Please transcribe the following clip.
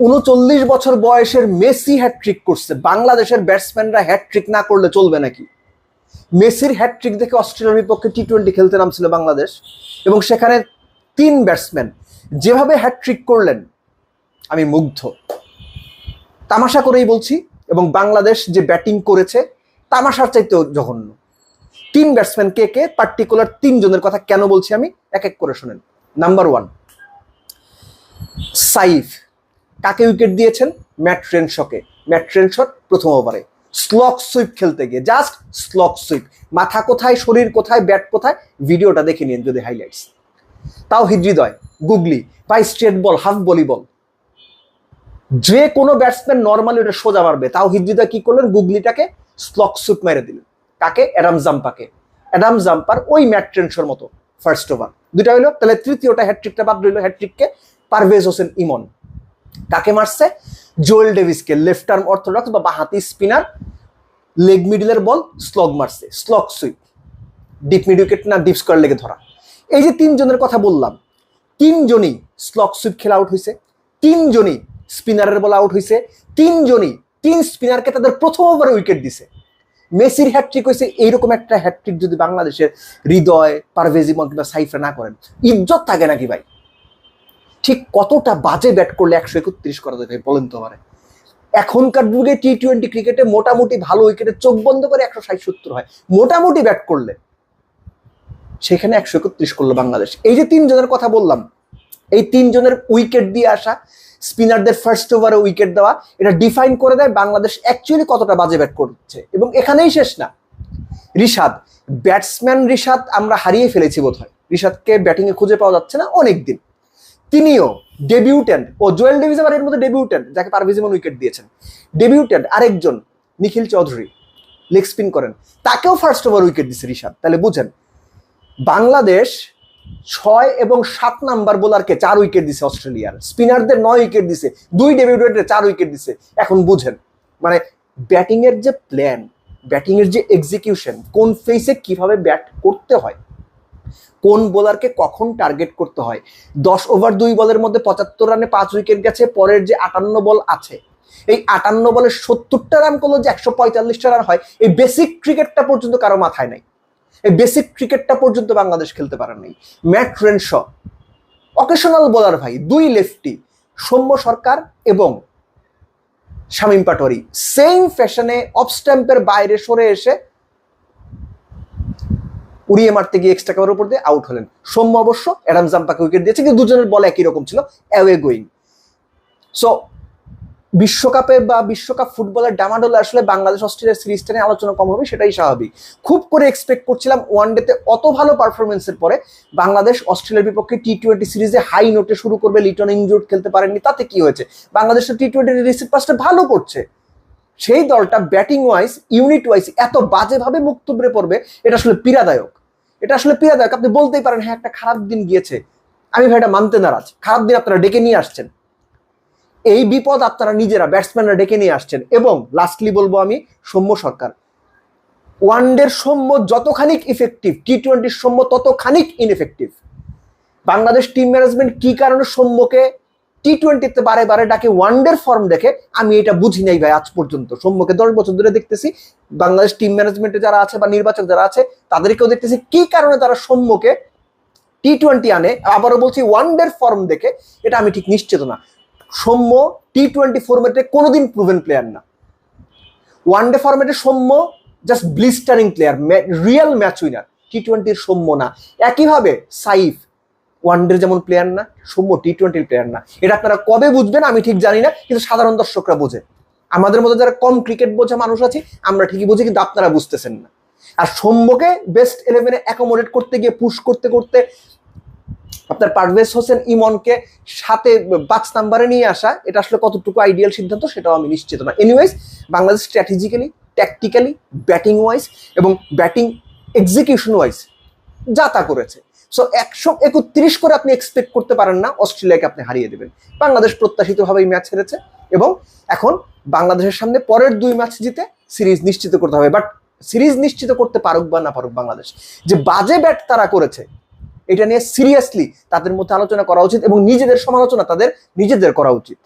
৩৯ বছর বয়সের Messi hat trick করছে, বাংলাদেশের ব্যাটসম্যানরা হ্যাটট্রিক না করলে চলবে নাকি? মেসির হ্যাটট্রিক দেখে অস্ট্রেলিয়ার বিপক্ষে টি-20 খেলতে নামছিল বাংলাদেশ, এবং সেখানে 3 ব্যাটসম্যান যেভাবে হ্যাটট্রিক করলেন আমি মুগ্ধ। তামাশা করেই বলছি, এবং বাংলাদেশ যে ব্যাটিং করেছে তামাশার চাইতেও জঘন্য। 3 ব্যাটসম্যান কে কে, পার্টিকুলার 3 জনের কথা কেন বলছি আমি এক এক করে শোনেন। নাম্বার 1, সাইফ। কাকে উইকেট দিয়েছেন? ম্যাট রেনশকে। ম্যাট রেনশট প্রথম ওভারে স্লক সুইপ খেলতে গিয়ে, জাস্ট স্লক সুইপ, মাথা কোথায়, শরীর কোথায়, ব্যাট কোথায়, ভিডিওটা দেখে নিন যদি হাইলাইটস। তাও হৃদয় গুগলি ভাই, স্ট্রেট বল, হাফ ভলিবল, যে কোনো ব্যাটসম্যান নর্মালি ওটা সোজা মারবে, তাও হৃদয় কি করলেন? গুগলিটাকে স্লক সুইপ মেরে দিলেন। কাকে? অ্যাডাম জাম্পাকে। অ্যাডাম জাম্পার ওই ম্যাট রেনশোর মতো ফার্স্ট ওভার। দুটা হইলো, তাহলে তৃতীয়টা হ্যাটট্রিকটা বাদ রইল। হ্যাটট্রিককে পারভেজ হোসেন ইমন। কাকে মারছে? জোয়েল ডেভিসকে, লেফট আর্ম অর্থোডক্স বা বাঁহাতি স্পিনার, লেগ মিডলের বল স্লগ মারছে, slog sweep, deep mid wicket না ডিপ স্কোয়ার লেগে ধরা। এই যে 3 জনের কথা বললাম, 3 জনই স্লগ সুইপ খেলা আউট হয়েছে, 3 জনই স্পিনারের বল আউট হয়েছে, 3 জনই 3 স্পিনারকে তাদের প্রথম ওভারে উইকেট দিছে। মেসির হ্যাটট্রিক হয়েছে। এইরকম একটা হ্যাটট্রিক যদি বাংলাদেশের হৃদয়, পারভেজ ইমন কিংবা সাইফরা না করেন, ইজ্জত থাকে নাকি ভাই? ঠিক কতটা বাজে ব্যাট করলে 131 করা যায় বলেন তো আমারে? এখনকার যুগে টি-20 ক্রিকেটে মোটামুটি ভালো উইকেটে চোখ বন্ধ করে 160-70 হয়, মোটামুটি ব্যাট করলে। সেখানে 131 করলো বাংলাদেশ। এই যে 3 জনের কথা বললাম, এই 3 জনের উইকেট দিয়ে আসা, স্পিনারদের ফার্স্ট ওভারে উইকেট দেওয়া, এটা ডিফাইন করে দেয় বাংলাদেশ অ্যাকচুয়ালি কতটা বাজে ব্যাট করছে। এবং এখানেই শেষ না। রিশাদ, ব্যাটসম্যান রিশাদ আমরা হারিয়ে ফেলেছি বোধহয়। রিশাদকে ব্যাটিংয়ে খুঁজে পাওয়া যাচ্ছে না অনেকদিন। তিনিও ডেবিউটেন্ট। ও জোয়েল ডেভিস আবার এর মধ্যে ডেবিউটেন্ট, যাকে পারভেজ ইমন উইকেট দিয়েছেন। ডেবিউটেন্ট আরেকজন নিখিল চৌধুরী, লেগ স্পিন করেন, তাকেও ফার্স্ট ওভার উইকেট দিচ্ছে রিশাদ। তাহলে বুঝেন, বাংলাদেশ 6 এবং 7 নাম্বার বোলারকে 4 উইকেট দিছে অস্ট্রেলিয়ার, স্পিনারদের 9 উইকেট দিছে, 2 ডেবিউটেন্টে 4 উইকেট দিছে। এখন বুঝেন মানে ব্যাটিং এর যে প্ল্যান, ব্যাটিং এর যে এক্সিকিউশন, কোন ফেসে কিভাবে ব্যাট করতে হয়, কোন বোলারকে কখন টার্গেট করতে হয়। 10 ওভার 2 বলের মধ্যে 75 রানে 5 উইকেট গেছে। পরের যে 58 বল আছে, এই 58 বলে 70টা রান করলো যে 145টা রান হয়, এই বেসিক ক্রিকেটটা পর্যন্ত কারো মাথায় নাই। এই বেসিক ক্রিকেটটা পর্যন্ত বাংলাদেশ খেলতে পারে নাই। ম্যাট রেনশ অকেশনাল বোলার ভাই, 2 লেফটি, সৌম্য সরকার এবং শামীম পাটোয়ারি সেম ফ্যাশনে অফ স্ট্যাম্পের বাইরে সরে এসে উড়িয়ে মারতে গিয়ে এক্সট্রা কাভারের উপর দিয়ে আউট হলেন। সৌম্য অবশ্য অ্যাডাম জাম্পাকে উইকেট দিয়েছে, কিন্তু দুজনের বল একই রকম ছিল, অ্যাওয়ে গোয়িং। সো বিশ্বকাপে বা বিশ্বকাপ ফুটবলের ডামাডোলে আসলে বাংলাদেশ অস্ট্রেলিয়ার সিরিজটা নিয়ে আলোচনা কম হবে, সেটাই স্বাভাবিক। খুব করে এক্সপেক্ট করছিলাম ওয়ানডেতে অত ভালো পারফরমেন্সের পরে বাংলাদেশ অস্ট্রেলিয়ার বিপক্ষে টি-20 সিরিজে হাই নোটে শুরু করবে। লিটন ইনজুর্ড, খেলতে পারেননি, তাতে কি হয়েছে? বাংলাদেশ টি-20 রিসিভ পাসটা ভালো করছে। সেই দলটা ব্যাটিং ওয়াইজ, ইউনিট ওয়াইজ এত বাজেভাবে মুখ তুবড়ে পড়বে, এটা আসলে পীড়াদায়ক। এটা আসলে পীড়াদায়ক। আপনি বলতেই পারেন হ্যাঁ একটা খারাপ দিন গিয়েছে, আমি ভাই এটা মানতে নারাজ। খারাপ দিন আপনারা ডেকে নিয়ে আসছেন, এই বিপদ আপনারা নিজেরা ব্যাটসম্যানরা ডেকে নিয়ে আসছেন। এবং লাস্টলি বলবো আমি, সৌম্য সরকার, ওয়ানডের সৌম্য যতখানি ইফেক্টিভ, টি-20 সৌম্য ততখানি ইনএফেক্টিভ। বাংলাদেশ টিম ম্যানেজমেন্ট কি কারণে সৌম্যকে টি-20তে বারে বারে ডাকে ওয়ানডের ফর্ম দেখে, আমি এটা বুঝি নাই ভাই আজ পর্যন্ত। সৌম্যকে 10 বছর ধরে দেখতেছি, বাংলাদেশ টিম ম্যানেজমেন্টে যারা আছে বা নির্বাচক যারা আছে তাদেরকেও দেখতেছি, কি কারণে তারা সৌম্যকে টি-20 আনে। আবারও বলছি, ওয়ানডের ফর্ম দেখে, এটা আমি ঠিক নিশ্চিত না। সৌম্য টি-20 ফরম্যাটে কোনোদিন প্রুভেন প্লেয়ার না। ওয়ানডে ফরম্যাটে Soumya just blistering player, real match winner. টি-20 সৌম্য না। একইভাবে সাইফ ওয়ানডের যেমন প্লেয়ার না, সৌম্য টি-20 প্লেয়ার না। এটা আপনারা কবে বুঝবেন আমি ঠিক জানি না, কিন্তু সাধারণ দর্শকরা বোঝে। আমাদের মতো যারা কম ক্রিকেট বোঝা মানুষ আছি আমরা ঠিকই বুঝি, কিন্তু আপনারা বুঝতেছেন না। আর সৌম্যকে বেস্ট 11-এ অ্যাকোমোডেট করতে গিয়ে, পুশ করতে করতে আপনার পারভেজ হোসেন ইমনকে সাথে 5 নাম্বারে নিয়ে আসা, এটা আসলে কতটুকু আইডিয়াল সিদ্ধান্ত সেটাও আমি নিশ্চিত না। Anyways, Bangladesh strategically, tactically, batting wise এবং ব্যাটিং এক্সিকিউশন ওয়াইজ যা তা করেছে। সো 131 করে আপনি এক্সপেক্ট করতে পারেন না অস্ট্রেলিয়াকে আপনি হারিয়ে দেবেন। বাংলাদেশ প্রত্যাশিতভাবেই ম্যাচ হেরেছে, এবং এখন বাংলাদেশের সামনে পরের 2 ম্যাচ জিতে সিরিজ নিশ্চিত করতে হবে। বাট সিরিজ নিশ্চিত করতে পারুক বা না পারুক, বাংলাদেশ যে বাজে ব্যাট তারা করেছে, এটা নিয়ে সিরিয়াসলি তাদের মধ্যে আলোচনা করা উচিত, এবং নিজেদের সমালোচনা তাদের নিজেদের করা উচিত।